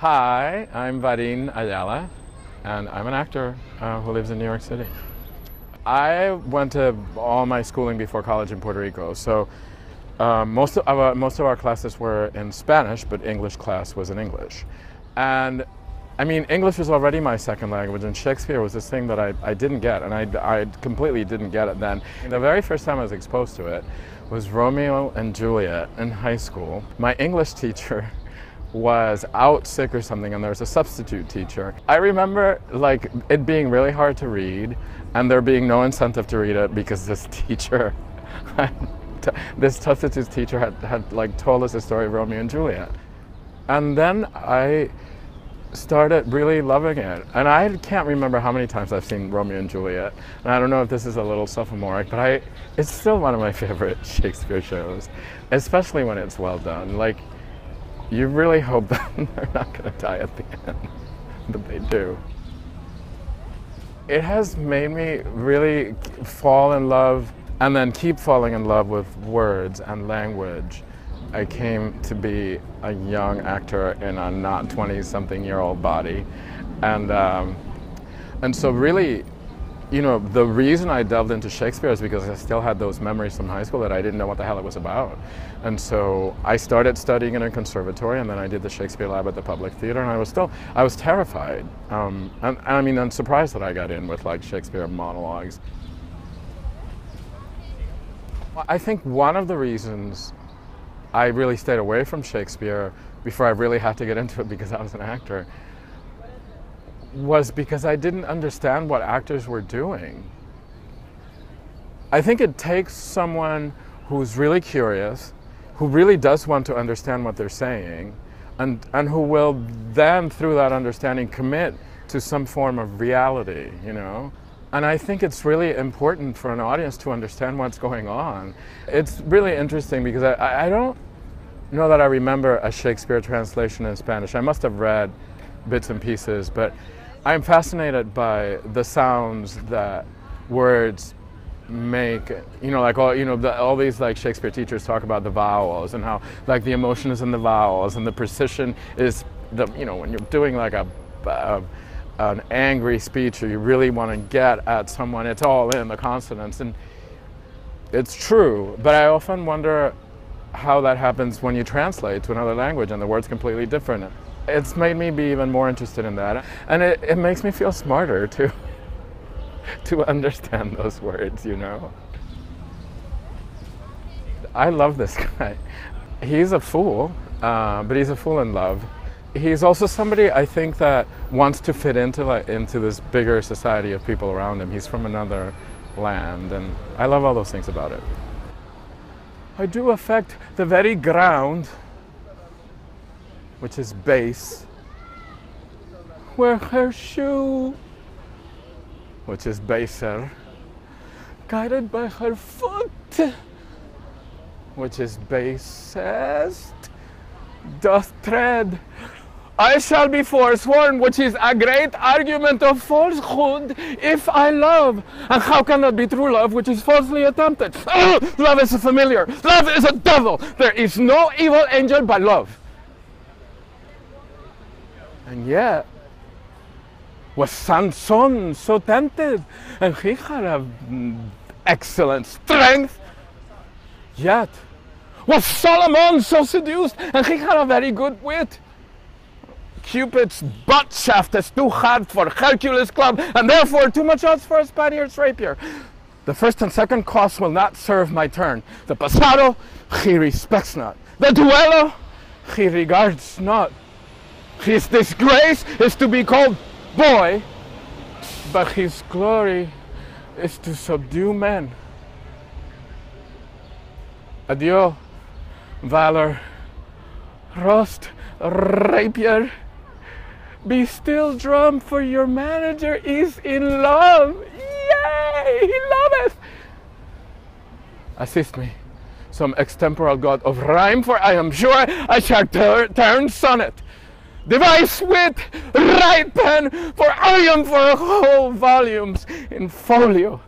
Hi, I'm Varín Ayayla, and I'm an actor who lives in New York City. I went to all my schooling before college in Puerto Rico, so most of our classes were in Spanish, but English class was in English. And I mean, English was already my second language, and Shakespeare was this thing that I didn't get, and I completely didn't get it then. The very first time I was exposed to it was Romeo and Juliet in high school. My English teacher was out sick or something, and there was a substitute teacher. I remember like it being really hard to read, and there being no incentive to read it because this teacher, this substitute teacher had like told us the story of Romeo and Juliet. And then I started really loving it. And I can't remember how many times I've seen Romeo and Juliet. And I don't know if this is a little sophomoric, but it's still one of my favorite Shakespeare shows, especially when it's well done. Like, you really hope that they're not going to die at the end, but they do. It has made me really fall in love and then keep falling in love with words and language. I came to be a young actor in a not 20-something-year-old body. And so really, you know, the reason I delved into Shakespeare is because I still had those memories from high school that I didn't know what the hell it was about. And so I started studying in a conservatory, and then I did the Shakespeare lab at the Public Theater, and I was terrified. And I mean, I'm surprised that I got in with like Shakespeare monologues. I think one of the reasons I really stayed away from Shakespeare before I really had to get into it because I was an actor was because I didn't understand what actors were doing. I think it takes someone who's really curious, who really does want to understand what they're saying, and who will then, through that understanding, commit to some form of reality, you know? And I think it's really important for an audience to understand what's going on. It's really interesting because I don't know that I remember a Shakespeare translation in Spanish. I must have read bits and pieces, but I'm fascinated by the sounds that words make. You know, like all these like Shakespeare teachers talk about the vowels and how like the emotion is in the vowels and the precision is when you're doing like an angry speech or you really want to get at someone, it's all in the consonants, and it's true. But I often wonder how that happens when you translate to another language and the word's completely different. It's made me be even more interested in that, and it makes me feel smarter to understand those words, you know. I love this guy. He's a fool, but he's a fool in love. He's also somebody I think that wants to fit into this bigger society of people around him. He's from another land, and I love all those things about it. I do affect the very ground, which is bass, where her shoe, which is baser, guided by her foot, which is basest, doth tread. I shall be forsworn, which is a great argument of falsehood, if I love. And how can that be true love, which is falsely attempted? Oh, love is a familiar. Love is a devil. There is no evil angel but love. And yet, was Samson so tempted? And he had an excellent strength. Yet, was Solomon so seduced? And he had a very good wit. Cupid's butt shaft is too hard for Hercules' club, and therefore too much odds for a Spaniard's rapier. The first and second costs will not serve my turn. The pasado he respects not. The duello he regards not. His disgrace is to be called boy, but his glory is to subdue men. Adieu, valor, roast, rapier. Be still, drum, for your manager is in love. Yay! He loveth. Assist me, some extemporal god of rhyme, for I am sure I shall turn sonnet. Device wit, write pen, for I am for whole volumes in folio.